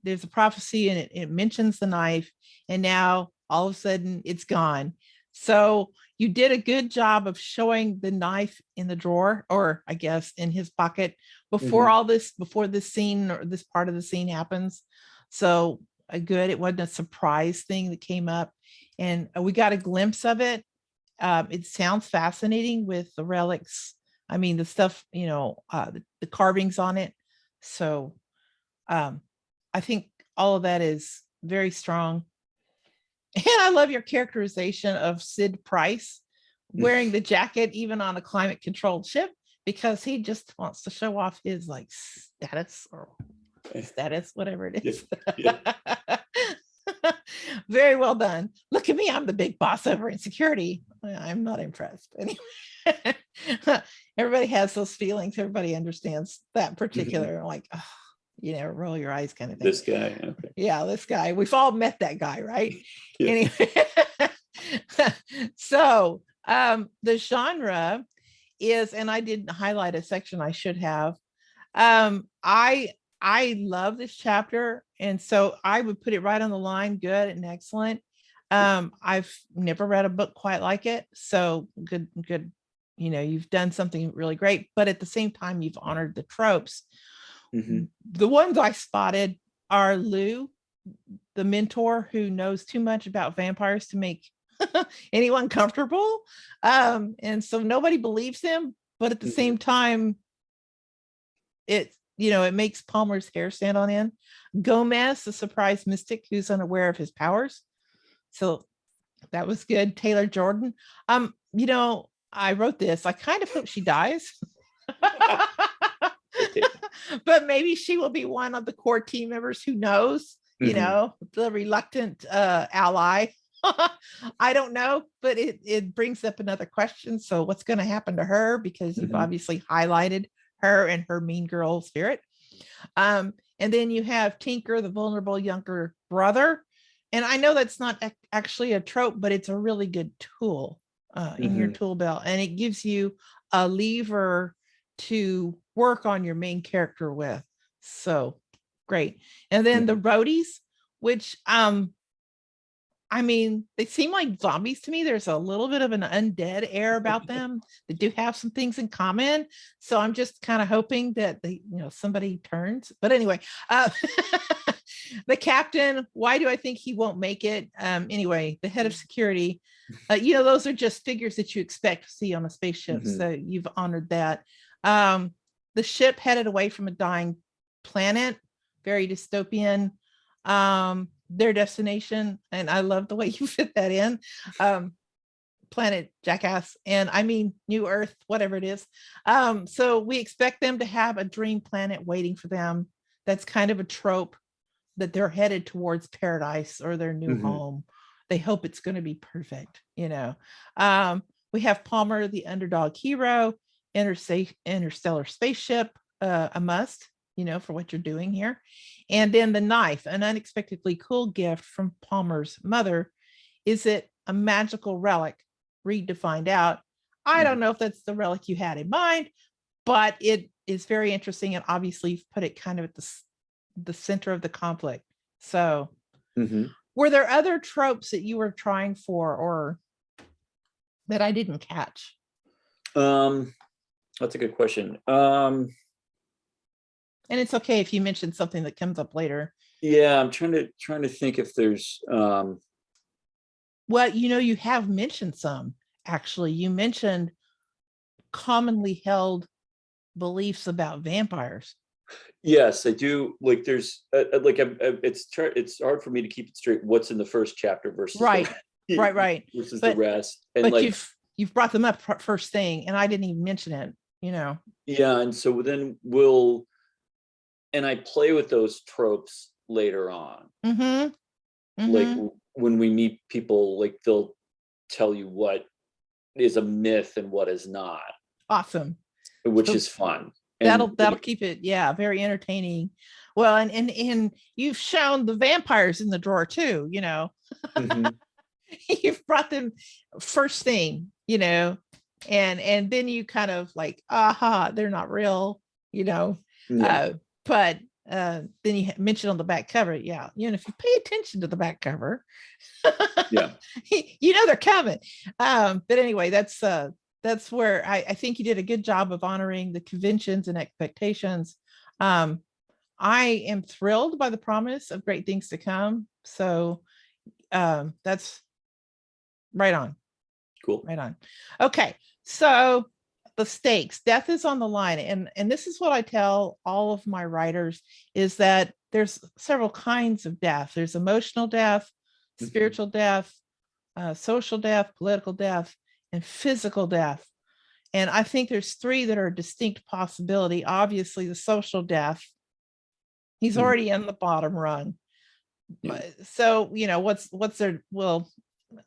there's a prophecy and it mentions the knife, and now all of a sudden it's gone. So you did a good job of showing the knife in the drawer, or I guess in his pocket, before this scene or this part of the scene happens. So good. It wasn't a surprise thing that came up, and we got a glimpse of it. It sounds fascinating with the relics. I mean, the stuff, the carvings on it. So I think all of that is very strong. And I love your characterization of Sid Price wearing the jacket, even on a climate controlled ship, because he just wants to show off his status, whatever it is. Yeah. Very well done. Look at me. I'm the big boss over in security. I'm not impressed. Anyway, everybody has those feelings. Everybody understands that particular, roll your eyes kind of thing. This guy. Okay. Yeah, this guy. We've all met that guy, right? Yeah. Anyway, so the genre is, and I didn't highlight a section I should have. I love this chapter, and so I would put it right on the line, good and excellent. I've never read a book quite like it, so good. You've done something really great, but at the same time, you've honored the tropes. The ones I spotted are Lou, the mentor who knows too much about vampires to make anyone comfortable. And so nobody believes him, but at the same time, it makes Palmer's hair stand on end. Gomez, the surprise mystic who's unaware of his powers. So that was good. Taylor Jordan. I wrote this. I kind of hope she dies. But maybe she will be one of the core team members. Who knows? The reluctant ally. I don't know, but it brings up another question. So what's going to happen to her? Because you've obviously highlighted her and her mean girl spirit. And then you have Tinker, the vulnerable younger brother. And I know that's not actually a trope, but it's a really good tool in your tool belt. And it gives you a lever to work on your main character with. So great. And then the roadies, which they seem like zombies to me. There's a little bit of an undead air about them. They do have some things in common. So I'm just kind of hoping that somebody turns. But anyway, the captain, why do I think he won't make it? Anyway, the head of security, those are just figures that you expect to see on a spaceship. So you've honored that. The ship headed away from a dying planet, very dystopian. Their destination, and I love the way you fit that in, planet Jackass, and I mean New Earth, whatever it is. So we expect them to have a dream planet waiting for them. That's kind of a trope, that they're headed towards paradise or their new home. They hope it's going to be perfect. We have Palmer, the underdog hero, interstellar spaceship, a must, for what you're doing here. And then the knife, an unexpectedly cool gift from Palmer's mother. Is it a magical relic? Read to find out. I don't know if that's the relic you had in mind, but it is very interesting. And obviously you've put it kind of at the center of the conflict. So were there other tropes that you were trying for, or that I didn't catch? That's a good question. And it's okay if you mention something that comes up later. Yeah, I'm trying to think if there's well, you have mentioned some. Actually, you mentioned commonly held beliefs about vampires. Yes, I do. Like there's it's hard for me to keep it straight what's in the first chapter versus right versus the rest. And but you've brought them up first thing, and I didn't even mention it. Yeah, and so then and I play with those tropes later on. Like when we meet people, like they'll tell you what is a myth and what is not. Awesome. Which is fun. And that'll keep it, very entertaining. Well, and you've shown the vampires in the drawer too, You've brought them first thing, And then you kind of like, aha, they're not real, Yeah. But then you mentioned on the back cover, yeah, if you pay attention to the back cover, yeah, they're coming. But anyway, that's where I think you did a good job of honoring the conventions and expectations. I am thrilled by the promise of great things to come. So that's right on. Cool. Right on. Okay. So the stakes, death is on the line. And this is what I tell all of my writers, is that there's several kinds of death. There's emotional death, spiritual death, social death, political death, and physical death. And I think there's three that are a distinct possibility. Obviously, the social death, he's already in the bottom rung. Yeah. So, what's there? Well,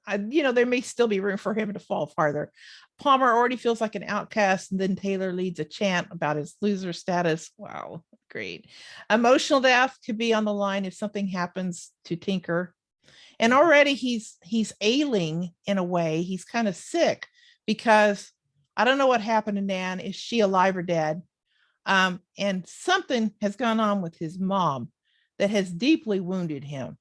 there may still be room for him to fall farther. Palmer already feels like an outcast, and then Taylor leads a chant about his loser status. Wow, great. Emotional death could be on the line if something happens to Tinker. And already he's ailing in a way. He's kind of sick because I don't know what happened to Nan. Is she alive or dead? And something has gone on with his mom that has deeply wounded him.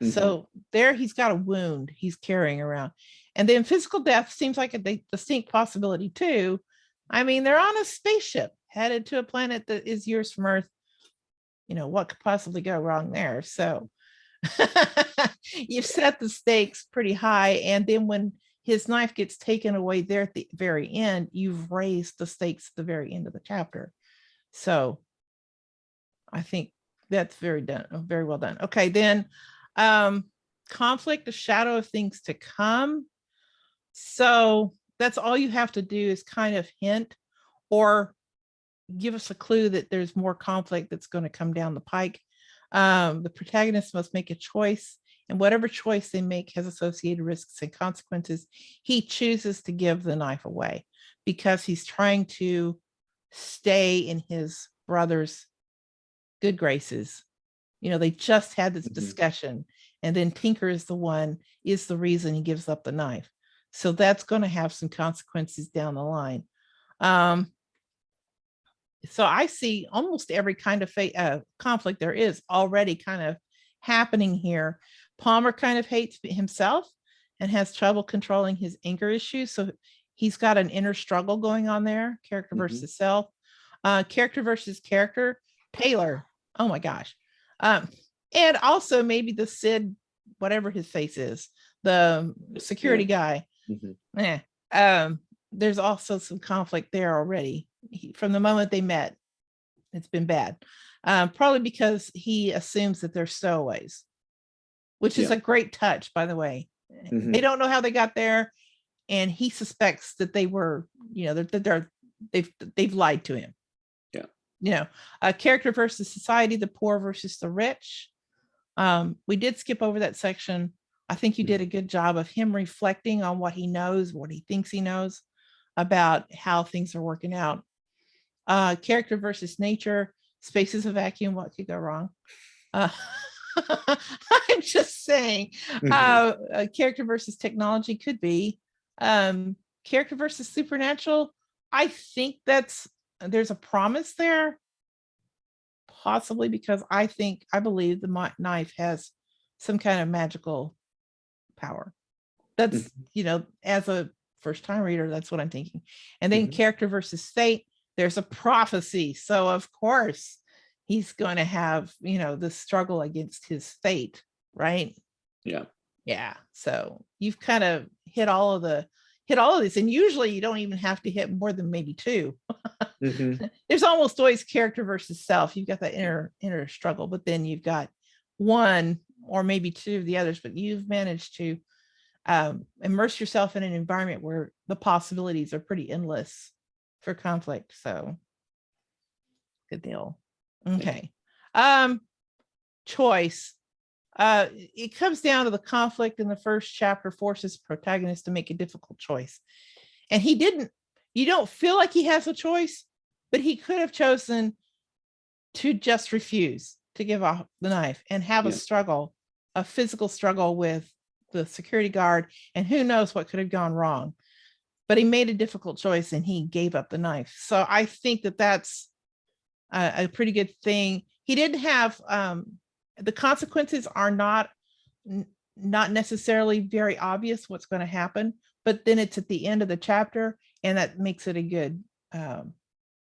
So there he's got a wound he's carrying around. And then physical death seems like a distinct possibility too. I mean, they're on a spaceship headed to a planet that is years from Earth. What could possibly go wrong there? So you've set the stakes pretty high. And then when his knife gets taken away there at the very end, you've raised the stakes at the very end of the chapter. So I think that's very well done. Okay, then conflict, the shadow of things to come. So that's all you have to do is kind of hint or give us a clue that there's more conflict that's going to come down the pike. The protagonist must make a choice, and whatever choice they make has associated risks and consequences. He chooses to give the knife away because he's trying to stay in his brother's good graces. They just had this discussion, and then Tinker is the reason he gives up the knife. So that's going to have some consequences down the line. So I see almost every kind of conflict there is already kind of happening here. Palmer kind of hates himself and has trouble controlling his anger issues. So he's got an inner struggle going on there, character versus self. Character versus character, Taylor. Oh my gosh. And also maybe the Sid, whatever his face is, the security guy. There's also some conflict there already. From the moment they met, it's been bad. Probably because he assumes that they're stowaways, which is a great touch, by the way. They don't know how they got there, and he suspects that they were, they've lied to him. Character versus society, the poor versus the rich. We did skip over that section. I think you did a good job of him reflecting on what he knows, what he thinks he knows about how things are working out. Character versus nature, space is a vacuum, what could go wrong? I'm just saying. Character versus technology could be. Character versus supernatural, I think there's a promise there, possibly because I believe the knife has some kind of magical power. That's, as a first time reader, that's what I'm thinking. And then character versus fate, there's a prophecy. So of course he's going to have, the struggle against his fate, right? Yeah. So you've kind of hit all of this, and usually you don't even have to hit more than maybe two. There's almost always character versus self. You've got that inner struggle, but then you've got one or maybe two of the others, but you've managed to immerse yourself in an environment where the possibilities are pretty endless for conflict. So good deal. Okay. Choice. It comes down to the conflict in the first chapter forces the protagonist to make a difficult choice. And you don't feel like he has a choice, but he could have chosen to just refuse to give off the knife and have a physical struggle with the security guard, and who knows what could have gone wrong. but he made a difficult choice and he gave up the knife. So I think that that's a pretty good thing. He didn't have the consequences are not necessarily very obvious what's going to happen, but then it's at the end of the chapter, and that makes it a good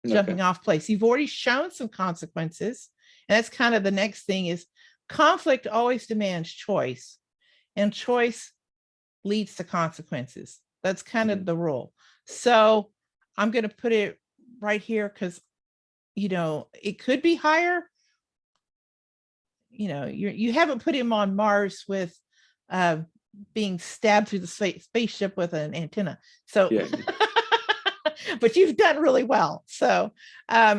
jumping off place. You've already shown some consequences, and that's kind of the next thing is conflict always demands choice, and choice leads to consequences. That's kind of the rule. So I'm going to put it right here because, you know, it could be higher. You know, you haven't put him on Mars with being stabbed through the spaceship with an antenna. So, yeah. But you've done really well. So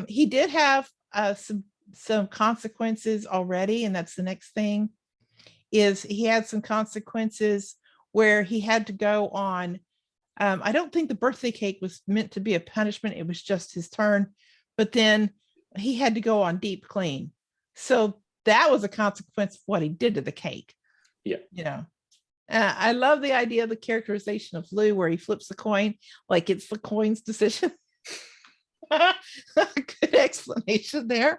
he did have some consequences already. And that's the next thing is he had some consequences where he had to go on. I don't think the birthday cake was meant to be a punishment. It was just his turn. But then he had to go on deep clean. So that was a consequence of what he did to the cake. Yeah. You know, I love the idea of the characterization of Lou where he flips the coin like it's the coin's decision. Good explanation there.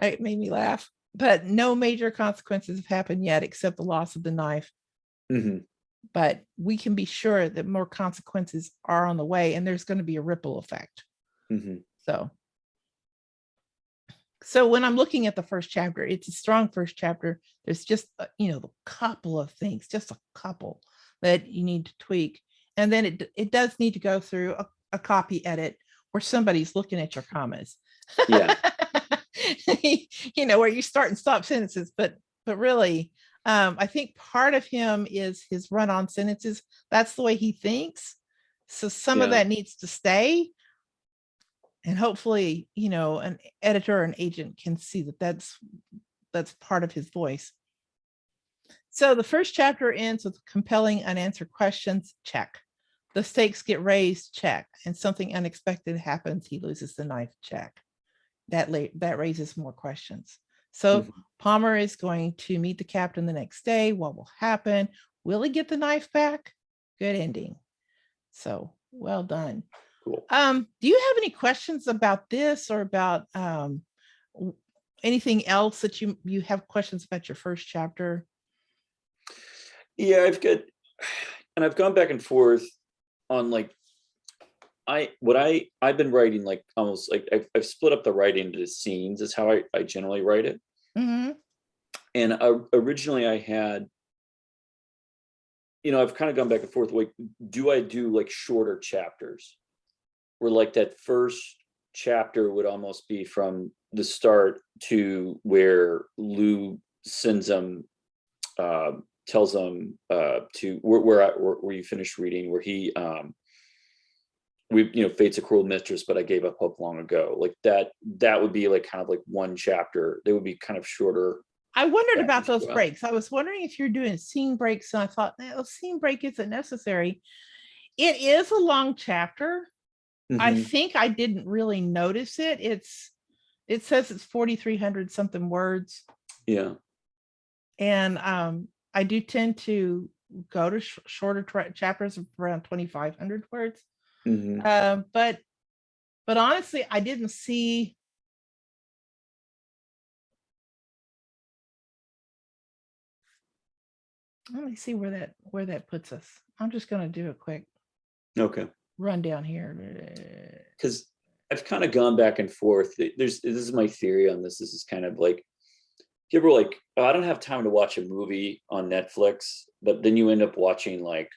It made me laugh. But no major consequences have happened yet except the loss of the knife. Mm-hmm. But we can be sure that more consequences are on the way, and there's going to be a ripple effect. Mm-hmm. So when I'm looking at the first chapter, it's a strong first chapter. There's just, you know, a couple of things, just a couple that you need to tweak. And then it does need to go through a copy edit where somebody's looking at your commas. Yeah. You know, where you start and stop sentences, but really, I think part of him is his run-on sentences. That's the way he thinks. So some of that needs to stay. And hopefully, you know, an editor or an agent can see that that's part of his voice. So the first chapter ends with compelling unanswered questions. Check. The stakes get raised. Check. And something unexpected happens. He loses the knife. Check. That raises more questions. So Palmer is going to meet the captain the next day. What will happen? Will he get the knife back? Good ending. So well done. Cool. Do you have any questions about this or about anything else that you have questions about your first chapter? Yeah, I've gone back and forth on like I've been writing like almost like I've split up the writing into scenes is how I generally write it. Mm-hmm. And originally I had, you know, I've kind of gone back and forth. Like, do I do like shorter chapters where like that first chapter would almost be from the start to where Lou sends them, tells them to where you finish reading, where he, fate's a cruel mistress, but I gave up hope long ago. Like that would be like kind of like one chapter. They would be kind of shorter. I wondered about those breaks. I was wondering if you're doing scene breaks, and I thought, a scene break isn't necessary. It is a long chapter. Mm-hmm. I think I didn't really notice it. It says it's 4,300 something words. Yeah. And I do tend to go to shorter chapters of around 2,500 words. Mm-hmm. But honestly, I didn't see. Let me see where that puts us. I'm just going to do a quick run down here. Because I've kind of gone back and forth. This is my theory on this. This is kind of like, you ever like, oh, I don't have time to watch a movie on Netflix, but then you end up watching like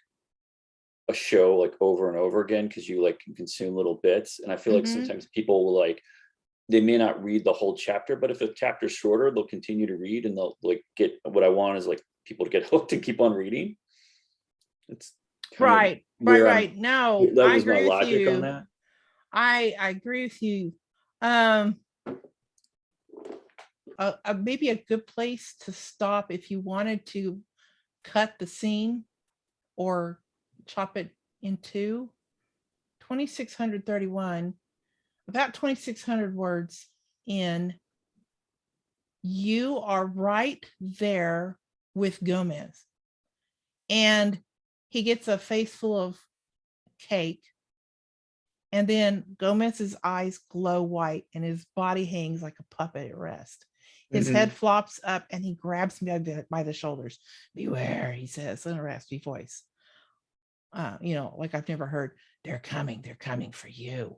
a show like over and over again because you like can consume little bits. And I feel like sometimes people will like, they may not read the whole chapter, but if a chapter's shorter, they'll continue to read and they'll like get, what I want is like people to get hooked and keep on reading. It's right. No, that was my logic on that. I agree with you. Maybe a good place to stop if you wanted to cut the scene or chop it in two. 2,631, about 2,600 words in. You are right there with Gomez, and he gets a face full of cake And then Gomez's eyes glow white and his body hangs like a puppet at rest. His head flops up and he grabs me by the shoulders. Beware, he says in a raspy voice. Like I've never heard. They're coming for you.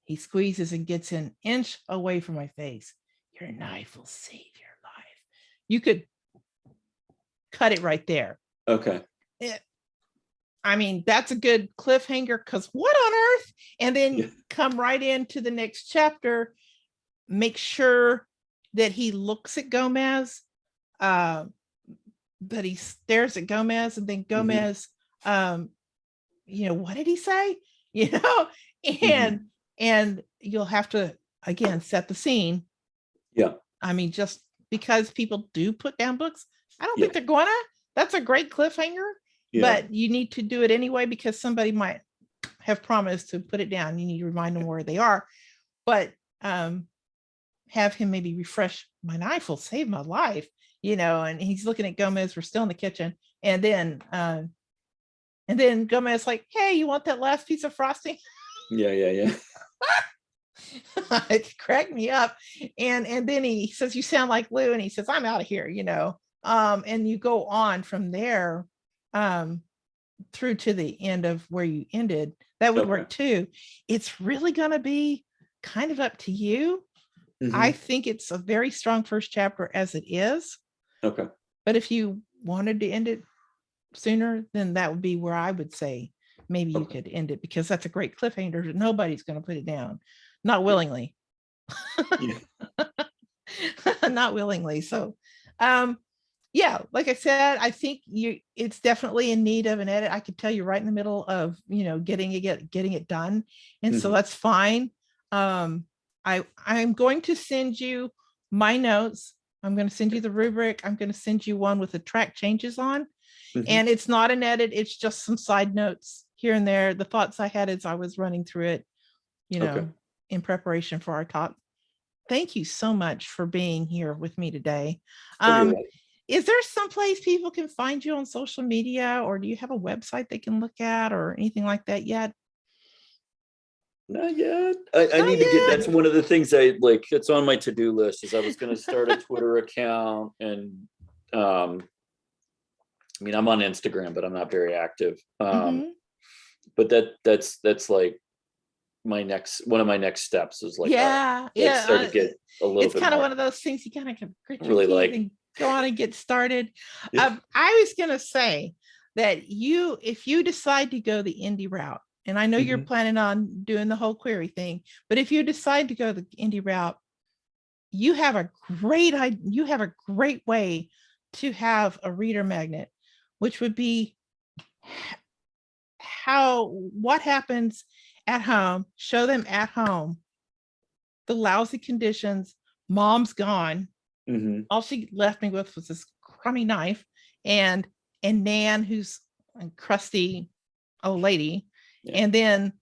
He squeezes and gets an inch away from my face. Your knife will save your life. You could cut it right there. Okay. That's a good cliffhanger, because what on earth? And then come right into the next chapter, make sure that he looks at Gomez, that he stares at Gomez, and then Gomez, what did he say? And you'll have to, again, set the scene. Yeah. Just because people do put down books, I don't think they're gonna. That's a great cliffhanger. Yeah. But you need to do it anyway, because somebody might have promised to put it down. You need to remind them where they are. But have him maybe refresh, my knife will save my life, and he's looking at Gomez. We're still in the kitchen. And then Gomez like, hey, you want that last piece of frosting? Yeah. It cracked me up. And then he says, you sound like Lou. And he says, I'm out of here, and you go on from there through to the end of where you ended. That would work too. It's really going to be kind of up to you. I think it's a very strong first chapter as it is. Okay. But if you wanted to end it sooner, then that would be where I would say maybe you could end it, because that's a great cliffhanger. Nobody's going to put it down, not willingly. Not willingly. So like I said, I think it's definitely in need of an edit. I could tell you right in the middle of getting it done, and so that's fine. I'm going to send you my notes. I'm going to send you the rubric. I'm going to send you one with the track changes on, and it's not an edit. It's just some side notes here and there. The thoughts I had as I was running through it, in preparation for our talk. Thank you so much for being here with me today. Is there someplace people can find you on social media, or do you have a website they can look at or anything like that yet? Not yet. I need to get, that's one of the things it's on my to-do list, is I was going to start a Twitter account, and I'm on Instagram, but I'm not very active. But that's like one of my next steps is start to get a little bit. It's kind of one of those things you kind of grit your teeth and go on and get started. I was going to say that if you decide to go the indie route, and I know you're planning on doing the whole query thing, but if you decide to go the indie route, you have a great way to have a reader magnet, which would be what happens at home. Show them at home the lousy conditions. Mom's gone. All she left me with was this crummy knife, and Nan, who's a crusty old lady. And then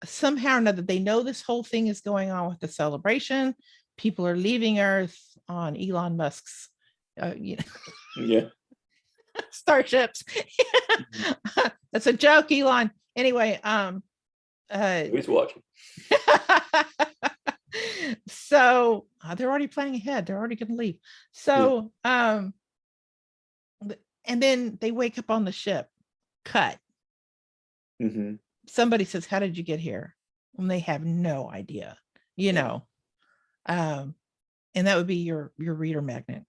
somehow or another, they know this whole thing is going on with the celebration. People are leaving Earth on Elon Musk's, starships. That's a joke, Elon. Anyway, who's watching? So they're already planning ahead. They're already going to leave. So, and then they wake up on the ship. Cut. Somebody says, how did you get here? And they have no idea, and that would be your reader magnet.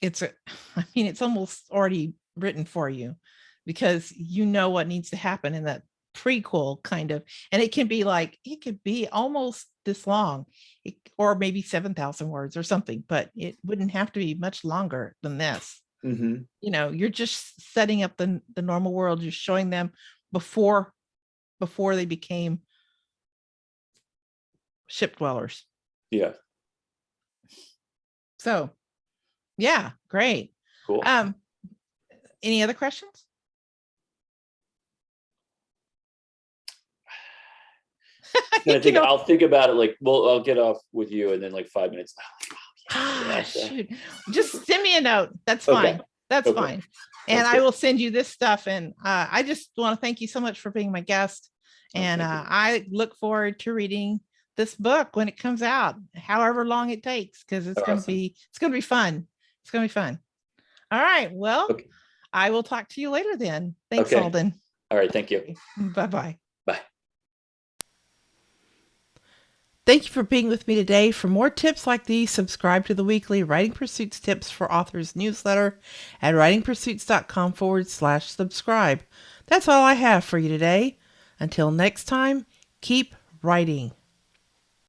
It's almost already written for you, because what needs to happen in that prequel kind of, and it could be almost this long, or maybe 7,000 words or something, but it wouldn't have to be much longer than this. You're just setting up the normal world. You're showing them before they became ship dwellers. So great. Cool. Any other questions? I'll think about it. I'll get off with you, and then 5 minutes. Shoot. Just send me a note. That's fine. That's fine. And I will send you this stuff. And I just want to thank you so much for being my guest. And I look forward to reading this book when it comes out, however long it takes, because it's going to be fun. It's going to be fun. All right. Well, I will talk to you later then. Thanks, Alden. All right. Thank you. Bye-bye. Bye. Thank you for being with me today. For more tips like these, subscribe to the weekly Writing Pursuits Tips for Authors newsletter at writingpursuits.com/subscribe. That's all I have for you today. Until next time, keep writing.